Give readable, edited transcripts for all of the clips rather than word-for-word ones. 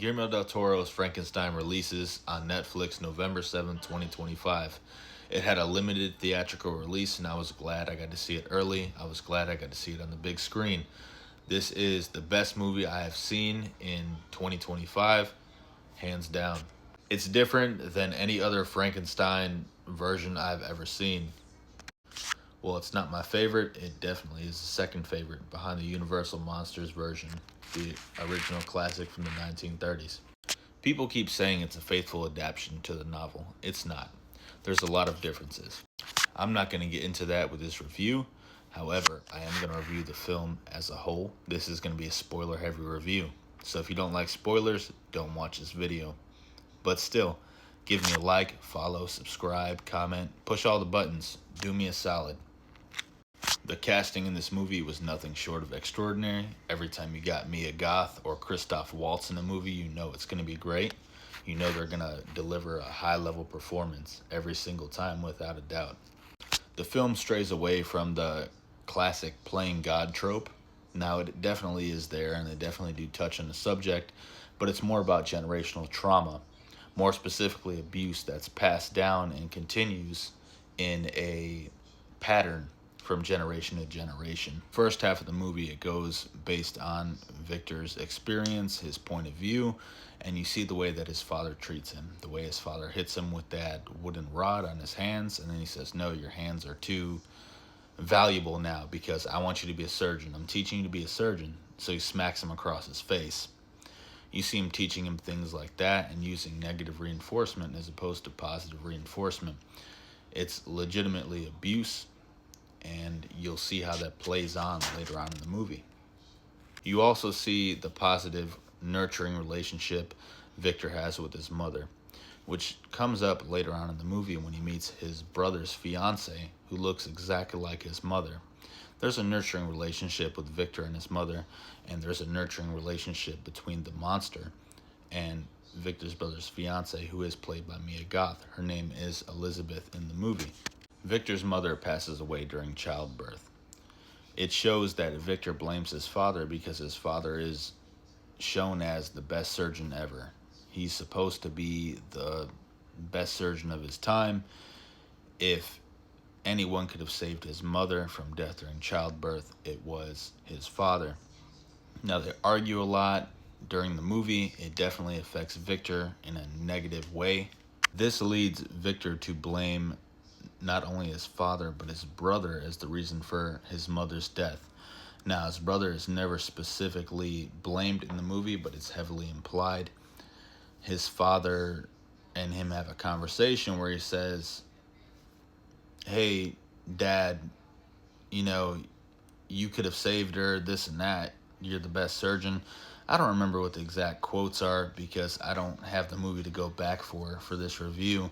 Guillermo del Toro's Frankenstein releases on Netflix November 7th, 2025. It had a limited theatrical release, and I was glad I got to see it early. I was glad I got to see it on the big screen. This is the best movie I have seen in 2025, hands down. It's different than any other Frankenstein version I've ever seen. Well, it's not my favorite. It definitely is the second favorite behind the Universal Monsters version, the original classic from the 1930s. People keep saying it's a faithful adaptation to the novel. It's not. There's a lot of differences. I'm not going to get into that with this review. However, I am going to review the film as a whole. This is going to be a spoiler heavy review. So if you don't like spoilers, don't watch this video. But still, give me a like, follow, subscribe, comment, push all the buttons. Do me a solid. The casting in this movie was nothing short of extraordinary. Every time you got Mia Goth or Christoph Waltz in a movie, you know it's going to be great. You know they're going to deliver a high-level performance every single time without a doubt. The film strays away from the classic playing God trope. Now, it definitely is there, and they definitely do touch on the subject, but it's more about generational trauma, more specifically abuse that's passed down and continues in a pattern from generation to generation. First half of the movie, it goes based on Victor's experience, his point of view, and you see the way that his father treats him, the way his father hits him with that wooden rod on his hands, and then he says, no, your hands are too valuable now because I want you to be a surgeon. I'm teaching you to be a surgeon. So he smacks him across his face. You see him teaching him things like that and using negative reinforcement as opposed to positive reinforcement. It's legitimately abuse, and you'll see how that plays on later on in the movie. You also see the positive, nurturing relationship Victor has with his mother, which comes up later on in the movie when he meets his brother's fiance, who looks exactly like his mother. There's a nurturing relationship with Victor and his mother, and there's a nurturing relationship between the monster and Victor's brother's fiance, who is played by Mia Goth. Her name is Elizabeth in the movie. Victor's mother passes away during childbirth. It shows that Victor blames his father because his father is shown as the best surgeon ever. He's supposed to be the best surgeon of his time. If anyone could have saved his mother from death during childbirth, it was his father. Now, they argue a lot during the movie. It definitely affects Victor in a negative way. This leads Victor to blame not only his father, but his brother as the reason for his mother's death. Now, his brother is never specifically blamed in the movie, but it's heavily implied. His father and him have a conversation where he says, hey, Dad, you could have saved her, this and that. You're the best surgeon. I don't remember what the exact quotes are because I don't have the movie to go back for this review,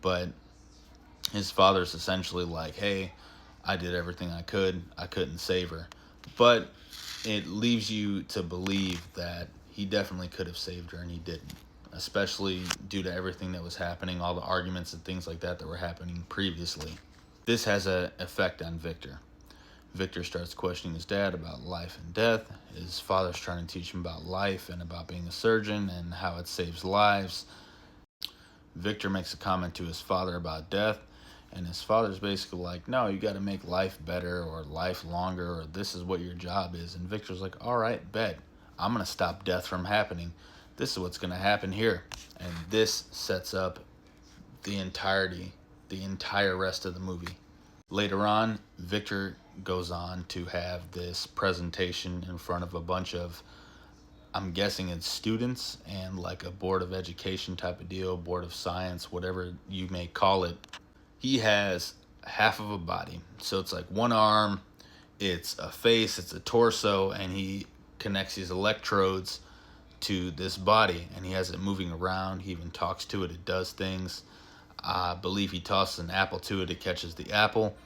but his father's essentially like, hey, I did everything I could. I couldn't save her. But it leaves you to believe that he definitely could have saved her and he didn't, especially due to everything that was happening, all the arguments and things like that were happening previously. This has an effect on Victor. Victor starts questioning his dad about life and death. His father's trying to teach him about life and about being a surgeon and how it saves lives. Victor makes a comment to his father about death, and his father's basically like, no, you got to make life better or life longer, or this is what your job is. And Victor's like, all right, bet. I'm going to stop death from happening. This is what's going to happen here. And this sets up the entire rest of the movie. Later on, Victor goes on to have this presentation in front of a bunch of, I'm guessing it's students and like a board of education type of deal, board of science, whatever you may call it. He has half of a body. So it's like one arm, it's a face, it's a torso, and he connects these electrodes to this body, and he has it moving around. He even talks to it. It does things. I believe he tosses an apple to it. It catches the apple,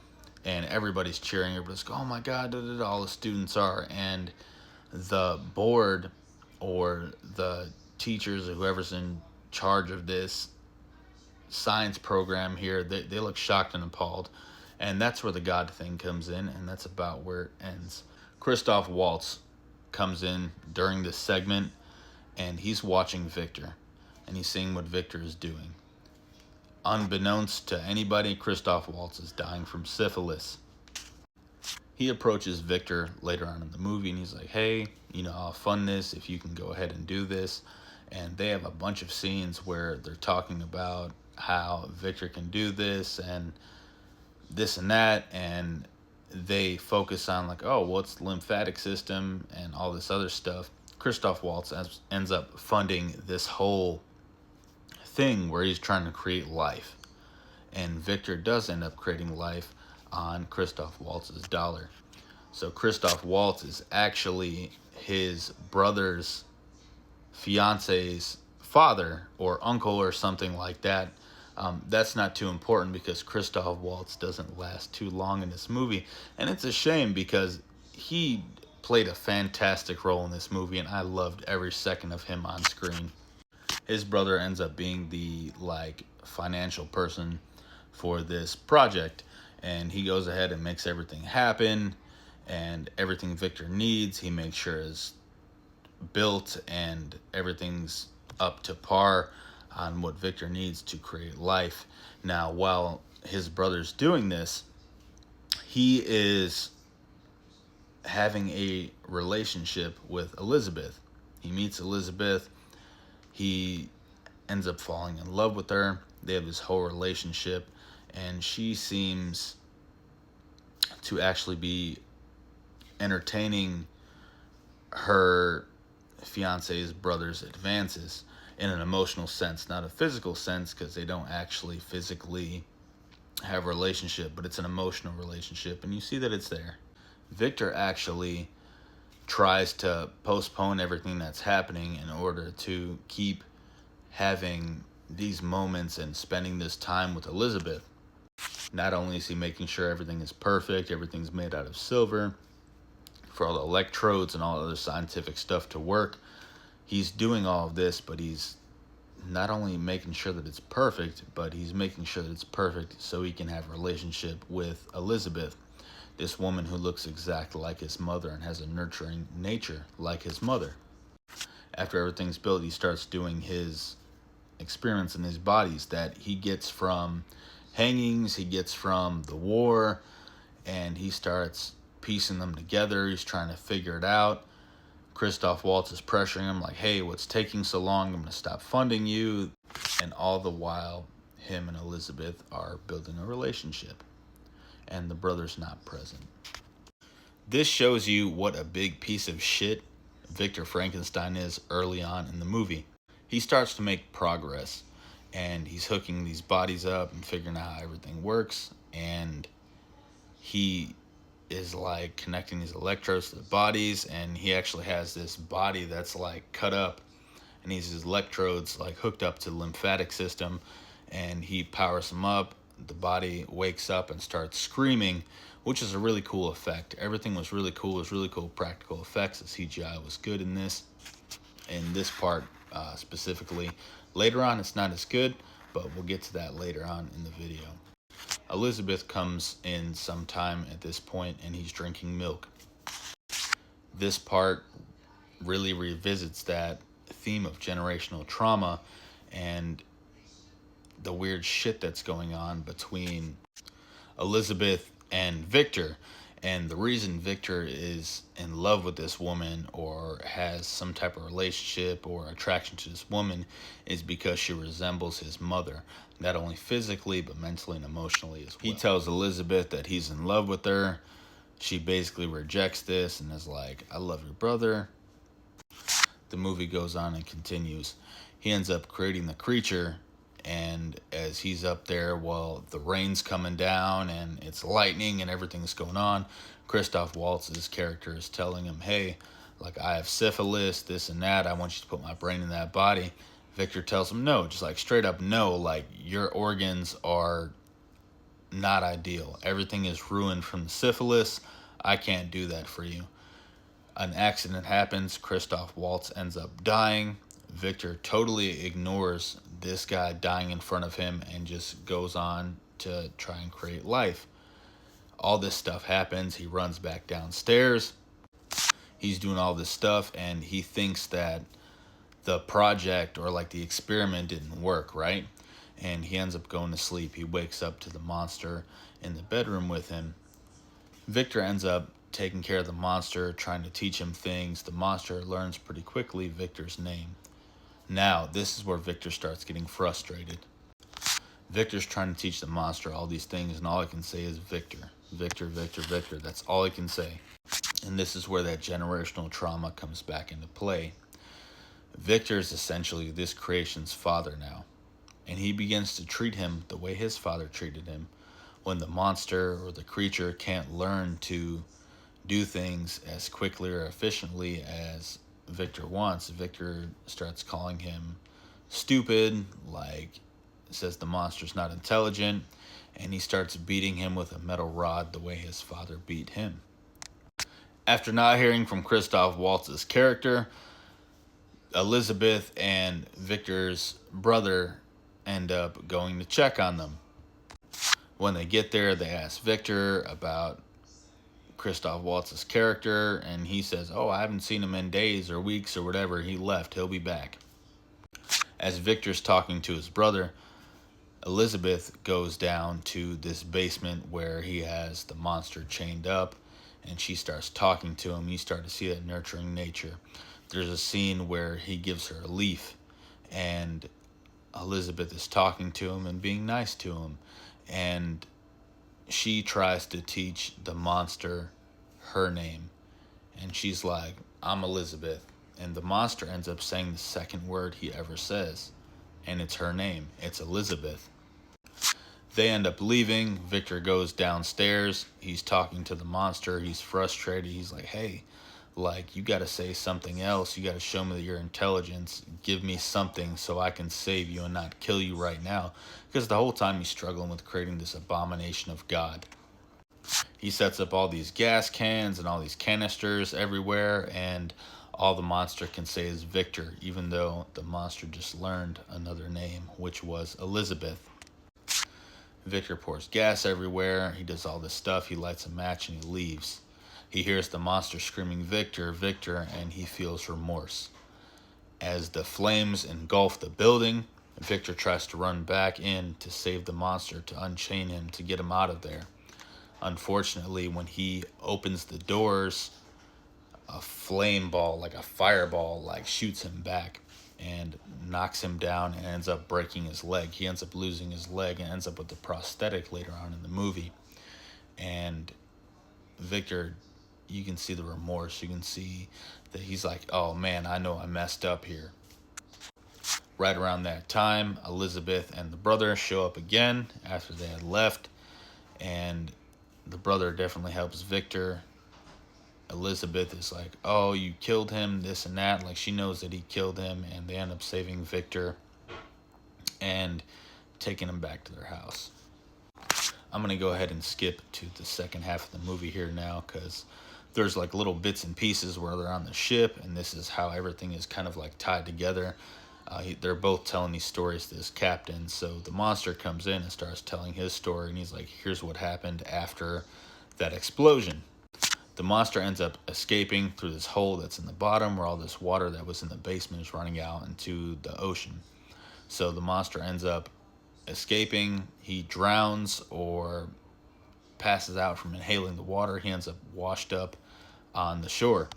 and everybody's cheering. Everybody's like, oh my God, da, da, da. All the students are. And the board or the teachers or whoever's in charge of this science program here, they look shocked and appalled. And that's where the God thing comes in, and that's about where it ends. Christoph Waltz comes in during this segment, and he's watching Victor, and he's seeing what Victor is doing. Unbeknownst to anybody, Christoph Waltz is dying from syphilis. He approaches Victor later on in the movie, and he's like, hey, I'll fund this if you can go ahead and do this. And they have a bunch of scenes where they're talking about how Victor can do this and this and that, and they focus on like, oh, what's the lymphatic system and all this other stuff. Christoph Waltz ends up funding this whole thing where he's trying to create life, and Victor does end up creating life on Christoph Waltz's dollar. So Christoph Waltz is actually his brother's fiance's father or uncle or something like that. That's not too important because Christoph Waltz doesn't last too long in this movie, and it's a shame because he played a fantastic role in this movie, and I loved every second of him on screen. His brother ends up being the financial person for this project, and he goes ahead and makes everything happen, and everything Victor needs he makes sure is built, and everything's up to par on what Victor needs to create life. Now, while his brother's doing this, he is having a relationship with Elizabeth. He meets Elizabeth. He ends up falling in love with her. They have this whole relationship, and she seems to actually be entertaining her fiance's brother's advances in an emotional sense, not a physical sense, because they don't actually physically have a relationship, but it's an emotional relationship, and you see that it's there. Victor actually tries to postpone everything that's happening in order to keep having these moments and spending this time with Elizabeth. Not only is he making sure everything is perfect, everything's made out of silver for all the electrodes and all other scientific stuff to work, he's doing all of this, but he's not only making sure that it's perfect, but he's making sure that it's perfect so he can have a relationship with Elizabeth, this woman who looks exactly like his mother and has a nurturing nature like his mother. After everything's built, he starts doing his experiments in his bodies that he gets from hangings, he gets from the war, and he starts piecing them together. He's trying to figure it out. Christoph Waltz is pressuring him like, hey, what's taking so long? I'm going to stop funding you. And all the while, him and Elizabeth are building a relationship, and the brother's not present. This shows you what a big piece of shit Victor Frankenstein is early on in the movie. He starts to make progress, and he's hooking these bodies up and figuring out how everything works, and he is connecting these electrodes to the bodies, and he actually has this body that's cut up, and his electrodes hooked up to the lymphatic system, and he powers them up. The body wakes up and starts screaming, which is a really cool effect. Everything was really cool. It was really cool practical effects. The CGI was good in this part specifically. Later on, it's not as good, but we'll get to that later on in the video. Elizabeth comes in sometime at this point, and he's drinking milk. This part really revisits that theme of generational trauma and the weird shit that's going on between Elizabeth and Victor. And the reason Victor is in love with this woman or has some type of relationship or attraction to this woman is because she resembles his mother, not only physically but mentally and emotionally as well. He tells Elizabeth that he's in love with her. She basically rejects this and is like, I love your brother. The movie goes on and continues. He ends up creating the creature, and as he's up there while the rain's coming down and it's lightning and everything's going on, Christoph Waltz's character is telling him, hey, I have syphilis, this and that, I want you to put my brain in that body. Victor tells him no, just straight up no, your organs are not ideal. Everything is ruined from the syphilis. I can't do that for you. An accident happens. Christoph Waltz ends up dying. Victor totally ignores this guy dying in front of him and just goes on to try and create life. All this stuff happens. He runs back downstairs. He's doing all this stuff, and he thinks that the project or like the experiment didn't work, right? And he ends up going to sleep. He wakes up to the monster in the bedroom with him. Victor ends up taking care of the monster, trying to teach him things. The monster learns pretty quickly Victor's name. Now, this is where Victor starts getting frustrated. Victor's trying to teach the monster all these things, and all I can say is Victor. Victor, Victor, Victor. That's all I can say. And this is where that generational trauma comes back into play. Victor is essentially this creation's father now, and he begins to treat him the way his father treated him. When the monster or the creature can't learn to do things as quickly or efficiently as Victor wants, Victor starts calling him stupid, like says the monster's not intelligent, and he starts beating him with a metal rod the way his father beat him. After not hearing from Christoph Waltz's character, Elizabeth and Victor's brother end up going to check on them. When they get there, they ask Victor about Christoph Waltz's character, and he says, "Oh, I haven't seen him in days or weeks or whatever. He left. He'll be back." As Victor's talking to his brother, Elizabeth goes down to this basement where he has the monster chained up, and she starts talking to him. You start to see that nurturing nature. There's a scene where he gives her a leaf, and Elizabeth is talking to him and being nice to him, and she tries to teach the monster her name, and she's like, "I'm Elizabeth," and the monster ends up saying the second word he ever says, and it's her name. It's Elizabeth. They end up leaving. Victor goes downstairs. He's talking to the monster. He's frustrated. He's like, "Hey, like, you got to say something else. You got to show me that you're intelligence. Give me something so I can save you and not kill you right now." Because the whole time he's struggling with creating this abomination of God. He sets up all these gas cans and all these canisters everywhere, and all the monster can say is Victor, even though the monster just learned another name, which was Elizabeth. Victor pours gas everywhere. He does all this stuff. He lights a match and he leaves. He hears the monster screaming, "Victor, Victor," and he feels remorse. As the flames engulf the building, Victor tries to run back in to save the monster, to unchain him, to get him out of there. Unfortunately, when he opens the doors, a flame ball, like a fireball, like shoots him back and knocks him down and ends up breaking his leg. He ends up losing his leg and ends up with the prosthetic later on in the movie. And Victor, you can see the remorse. You can see that he's like, "Oh man, I know I messed up here." Right around that time, Elizabeth and the brother show up again after they had left, and the brother definitely helps Victor. Elizabeth is like, "Oh, you killed him, this and that." Like, she knows that he killed him, and they end up saving Victor and taking him back to their house. I'm going to go ahead and skip to the second half of the movie here now, because there's like little bits and pieces where they're on the ship, and this is how everything is kind of like tied together. They're both telling these stories to this captain. So the monster comes in and starts telling his story, and he's like, "Here's what happened after that explosion." The monster ends up escaping through this hole that's in the bottom, where all this water that was in the basement is running out into the ocean. So the monster ends up escaping. He drowns or passes out from inhaling the water. He ends up washed up on the shore.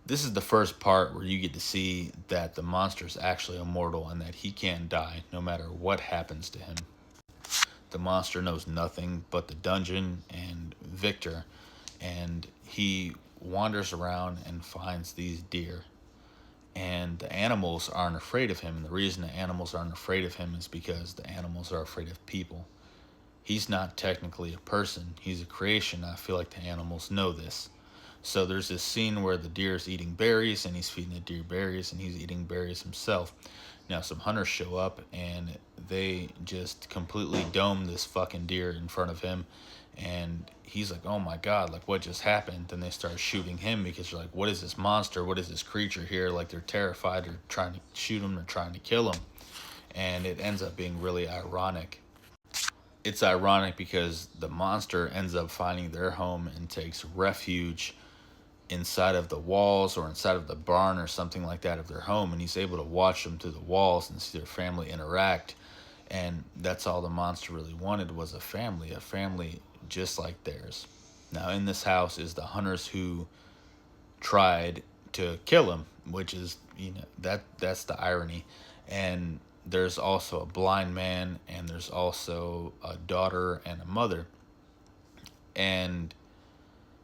This is the first part where you get to see that the monster is actually immortal and that he can't die no matter what happens to him. The monster knows nothing but the dungeon and Victor, and he wanders around and finds these deer. And the animals aren't afraid of him, and the reason the animals aren't afraid of him is because the animals are afraid of people. He's not technically a person, he's a creation. I feel like the animals know this. So there's this scene where the deer is eating berries, and he's feeding the deer berries, and he's eating berries himself. Now some hunters show up, and they just completely dome this fucking deer in front of him, and he's like, "Oh my god, like what just happened?" Then they start shooting him because they're like, "What is this monster? What is this creature here?" Like, they're terrified. They're trying to shoot him. They're trying to kill him. And it ends up being really ironic. It's ironic because the monster ends up finding their home and takes refuge inside of the walls or inside of the barn or something like that of their home, and he's able to watch them through the walls and see their family interact. And that's all the monster really wanted, was a family just like theirs. Now in this house is the hunters who tried to kill him, which is, that's the irony. And there's also a blind man, and there's also a daughter and a mother. And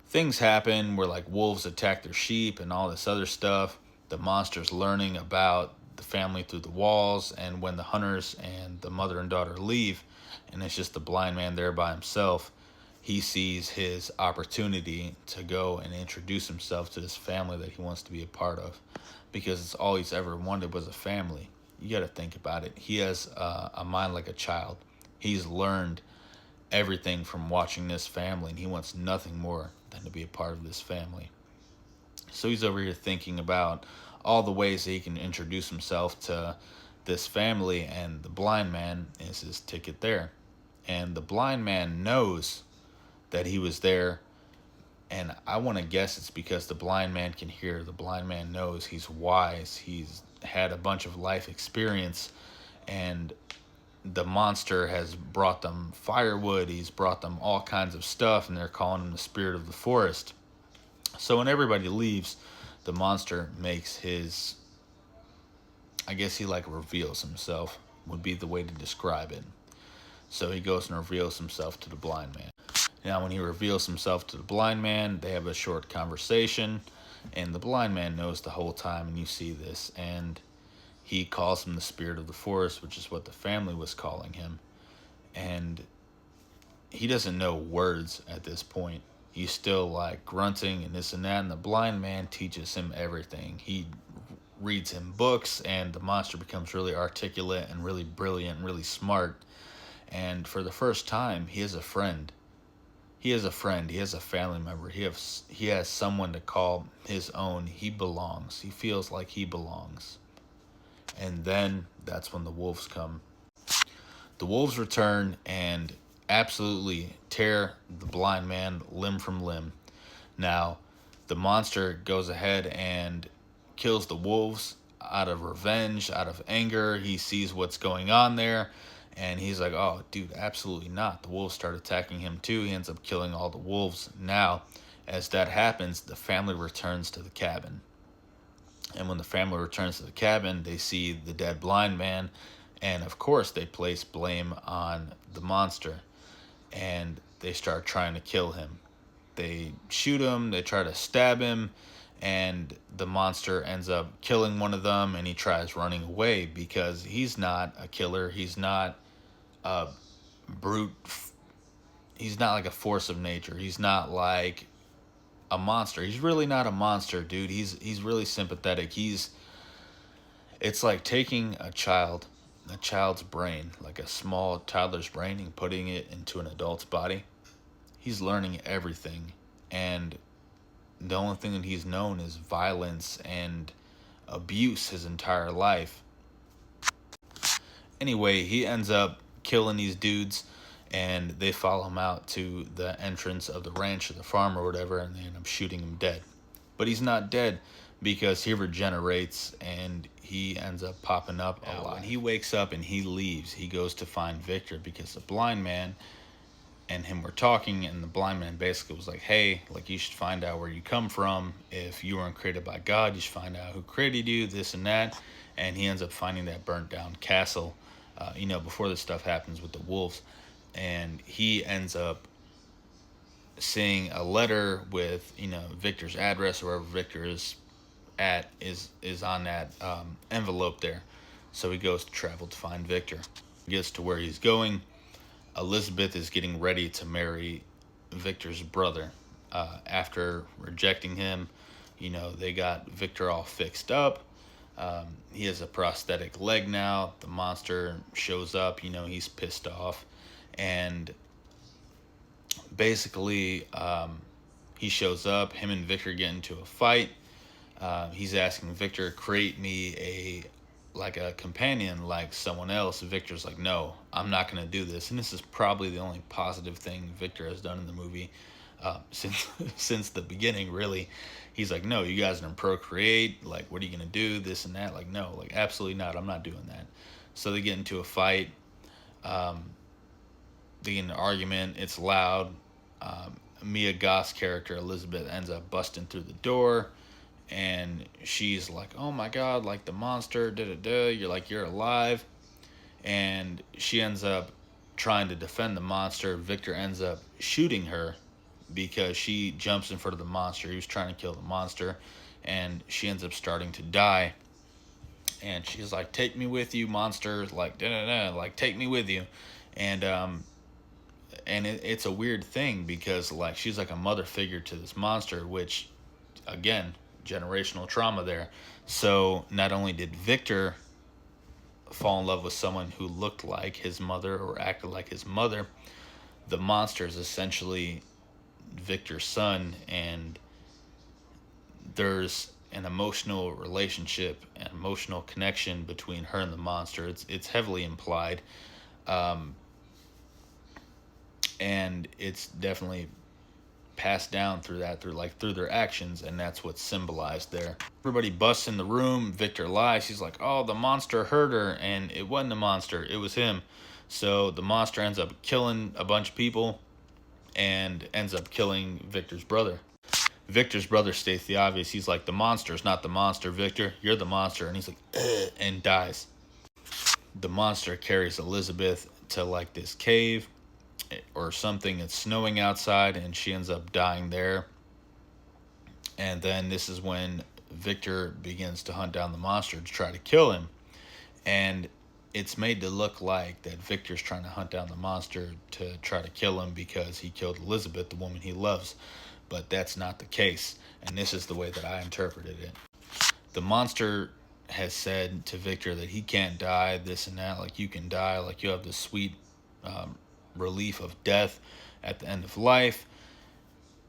things happen where like wolves attack their sheep and all this other stuff. The monster's learning about the family through the walls, and when the hunters and the mother and daughter leave, and it's just the blind man there by himself, he sees his opportunity to go and introduce himself to this family that he wants to be a part of, because it's all he's ever wanted was a family. You got to think about it. He has a mind like a child. He's learned everything from watching this family, and he wants nothing more than to be a part of this family. So he's over here thinking about all the ways that he can introduce himself to this family, and the blind man is his ticket there. And the blind man knows that he was there, and I want to guess it's because the blind man can hear. The blind man knows. He's wise. He's had a bunch of life experience, and the monster has brought them firewood. He's brought them all kinds of stuff, and they're calling him the spirit of the forest. So when everybody leaves, the monster makes his, I guess he like reveals himself, would be the way to describe it. So he goes and reveals himself to the blind man. Now when he reveals himself to the blind man, they have a short conversation, and the blind man knows the whole time, and you see this, and he calls him the spirit of the forest, which is what the family was calling him. And he doesn't know words at this point. He's still like grunting and this and that, and the blind man teaches him everything. He reads him books, and the monster becomes really articulate and really brilliant and really smart. And for the first time, he has a friend. He has a friend. He has a family member. He has someone to call his own. He belongs. He feels like he belongs. And then that's when the wolves come. The wolves return and absolutely tear the blind man limb from limb. Now, the monster goes ahead and kills the wolves out of revenge, out of anger. He sees what's going on there, and he's like, oh, dude, absolutely not. The wolves start attacking him too. He ends up killing all the wolves. Now, as that happens, the family returns to the cabin. And when the family returns to the cabin, they see the dead blind man. And of course, they place blame on the monster. And they start trying to kill him. They shoot him, they try to stab him, and the monster ends up killing one of them, and he tries running away because he's not a killer. He's not a brute. He's not like a force of nature. He's not like a monster. He's really not a monster, dude. He's really sympathetic. It's like taking a child's brain, like a small toddler's brain, and putting it into an adult's body. He's learning everything, and the only thing that he's known is violence and abuse his entire life. Anyway, he ends up killing these dudes, and they follow him out to the entrance of the ranch or the farm or whatever, and they end up shooting him dead. But he's not dead because he regenerates, and he ends up popping up a lot. When he wakes up and he leaves, he goes to find Victor because the blind man and him were talking, and the blind man basically was like, hey, like, you should find out where you come from. If you weren't created by God, you should find out who created you, this and that. And he ends up finding that burnt down castle, before this stuff happens with the wolves. And he ends up seeing a letter with, Victor's address, or wherever Victor is at is on that envelope there. So he goes to travel to find Victor. He gets to where he's going. Elizabeth is getting ready to marry Victor's brother. After rejecting him, they got Victor all fixed up. He has a prosthetic leg now. The monster shows up, he's pissed off. And basically, he shows up. Him and Victor get into a fight. He's asking Victor, create me a companion, like someone else. Victor's like, no, I'm not going to do this. And this is probably the only positive thing Victor has done in the movie. since since the beginning. Really, he's like, no, you guys are gonna procreate. Like, what are you gonna do? This and that. Like, no, like absolutely not. I'm not doing that. So they get into a fight. Um, they get in an argument. It's loud. Mia Goth's character Elizabeth ends up busting through the door, and she's like, "Oh my God! Like the monster, da da da! You're like you're alive." And she ends up trying to defend the monster. Victor ends up shooting her because she jumps in front of the monster. He was trying to kill the monster, and she ends up starting to die. And she's like, "Take me with you, monster!" Like, da da da, like take me with you. And it's a weird thing because like she's like a mother figure to this monster, which, again, generational trauma there. So not only did Victor fall in love with someone who looked like his mother or acted like his mother, the monster is essentially Victor's son, and there's an emotional relationship, an emotional connection between her and the monster. It's heavily implied, um, and it's definitely passed down through their actions, and that's what's symbolized there. Everybody busts in the room. Victor lies. He's like, "Oh, the monster hurt her," and it wasn't a monster. It was him. So the monster ends up killing a bunch of people and ends up killing Victor's brother. Victor's brother states the obvious. He's like, "The monster's not the monster, Victor. You're the monster." And he's like, "Ugh," and dies. The monster carries Elizabeth to like this cave or something. It's snowing outside, and she ends up dying there. And then this is when Victor begins to hunt down the monster to try to kill him. And it's made to look like that Victor's trying to hunt down the monster to try to kill him because he killed Elizabeth, the woman he loves. But that's not the case. And this is the way that I interpreted it. The monster has said to Victor that he can't die, this and that, like you can die, like you have this sweet relief of death at the end of life.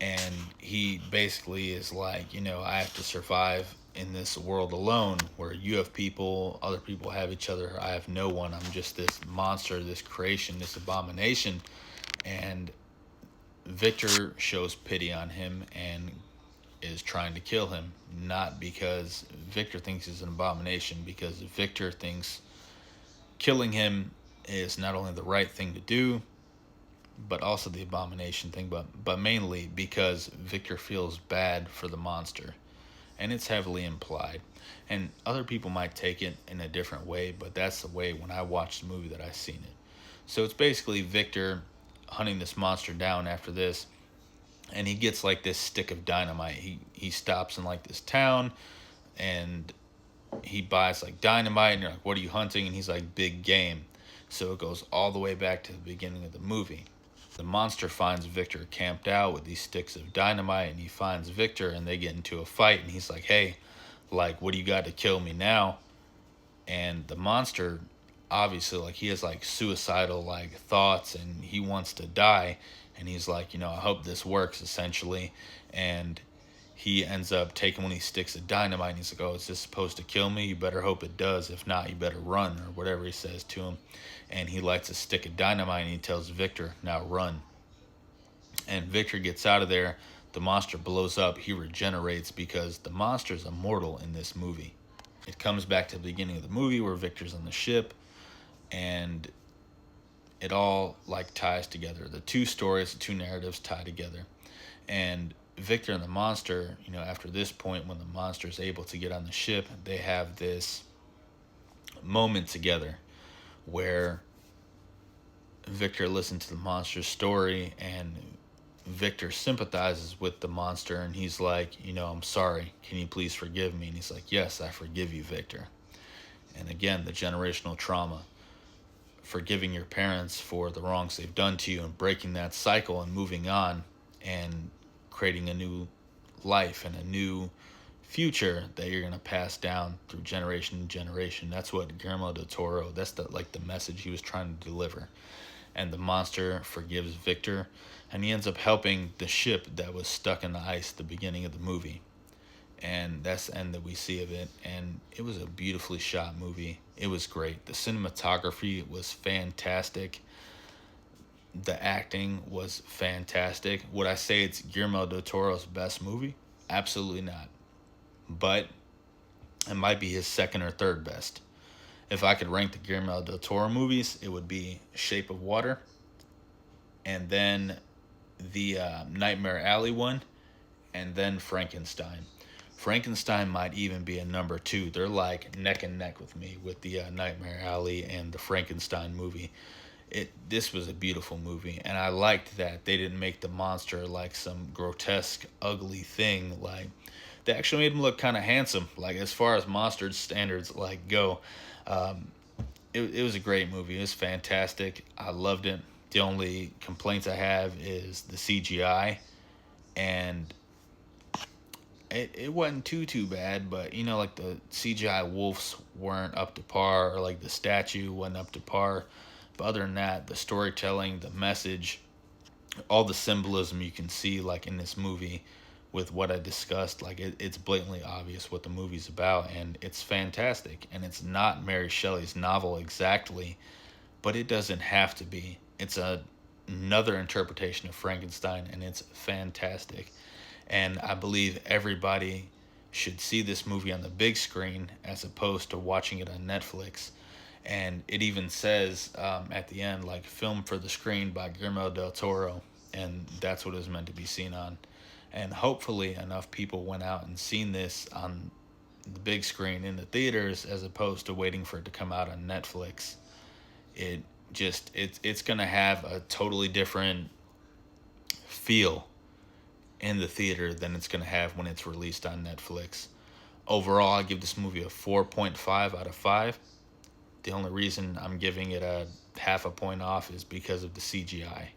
And he basically is like, I have to survive in this world alone where you have people, other people have each other. I have no one. I'm just this monster, this creation, this abomination. And Victor shows pity on him and is trying to kill him, not because Victor thinks he's an abomination, because Victor thinks killing him is not only the right thing to do, but also the abomination thing, but mainly because Victor feels bad for the monster. And it's heavily implied. And other people might take it in a different way, but that's the way when I watched the movie that I seen it. So it's basically Victor hunting this monster down after this, and he gets like this stick of dynamite. He stops in like this town, and he buys like dynamite, and you're like, "What are you hunting?" And he's like, "Big game." So it goes all the way back to the beginning of the movie. The monster finds Victor camped out with these sticks of dynamite, and he finds Victor, and they get into a fight, and he's like, "Hey, like, what do you got to kill me now?" And the monster, obviously, like, he has like suicidal like thoughts, and he wants to die, and he's like, I hope this works, essentially. And he ends up taking one of these sticks of dynamite, and he's like, "Oh, is this supposed to kill me? You better hope it does. If not, you better run," or whatever he says to him. And he lights a stick of dynamite, and he tells Victor, "Now run." And Victor gets out of there. The monster blows up. He regenerates because the monster's immortal in this movie. It comes back to the beginning of the movie where Victor's on the ship, and it all like ties together. The two stories, the two narratives tie together. And Victor and the monster, after this point, when the monster is able to get on the ship, they have this moment together where Victor listens to the monster's story, and Victor sympathizes with the monster, and he's like, "I'm sorry. Can you please forgive me?" And he's like, "Yes, I forgive you, Victor." And again, the generational trauma, forgiving your parents for the wrongs they've done to you and breaking that cycle and moving on and creating a new life and a new future that you're going to pass down through generation to generation. That's what Guillermo del Toro, that's the message he was trying to deliver. And the monster forgives Victor, and he ends up helping the ship that was stuck in the ice at the beginning of the movie. And that's the end that we see of it. And it was a beautifully shot movie. It was great. The cinematography was fantastic. The acting was fantastic. Would I say it's Guillermo del Toro's best movie? Absolutely not. But it might be his second or third best. If I could rank the Guillermo del Toro movies, it would be Shape of Water, and then the Nightmare Alley one, and then Frankenstein. Frankenstein might even be a number two. They're like neck and neck with me with the Nightmare Alley and the Frankenstein movie. This was a beautiful movie, and I liked that they didn't make the monster like some grotesque, ugly thing. Like they actually made him look kind of handsome. Like as far as monster standards like go, um, it was a great movie. It was fantastic. I loved it. The only complaints I have is the CGI, and it wasn't too bad, but like the CGI wolves weren't up to par, or like the statue wasn't up to par. But other than that, the storytelling, the message, all the symbolism you can see like in this movie with what I discussed, like it's blatantly obvious what the movie's about, and it's fantastic. And it's not Mary Shelley's novel exactly, but it doesn't have to be. It's another interpretation of Frankenstein, and it's fantastic. And I believe everybody should see this movie on the big screen as opposed to watching it on Netflix. And it even says at the end, like, film for the screen by Guillermo del Toro, and that's what it was meant to be seen on. And hopefully, enough people went out and seen this on the big screen in the theaters as opposed to waiting for it to come out on Netflix. It's gonna have a totally different feel in the theater than it's gonna have when it's released on Netflix. Overall, I give this movie a 4.5 out of 5. The only reason I'm giving it a half a point off is because of the CGI.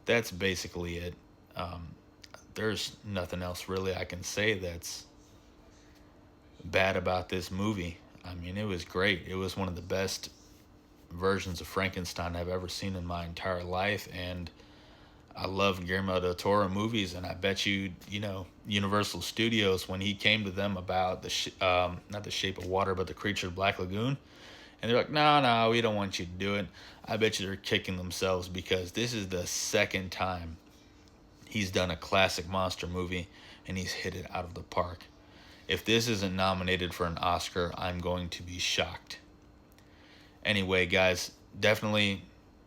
That's basically it. There's nothing else really I can say that's bad about this movie. I mean, it was great. It was one of the best versions of Frankenstein I've ever seen in my entire life, and I love Guillermo del Toro movies, and I bet Universal Studios, when he came to them about not the Shape of Water, but the Creature of Black Lagoon, and they're like, no, we don't want you to do it. I bet you they're kicking themselves because this is the second time he's done a classic monster movie, and he's hit it out of the park. If this isn't nominated for an Oscar, I'm going to be shocked. Anyway, guys, definitely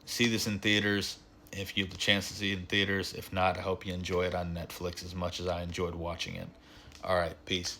see this in theaters if you have the chance to see it in theaters. If not, I hope you enjoy it on Netflix as much as I enjoyed watching it. All right, peace.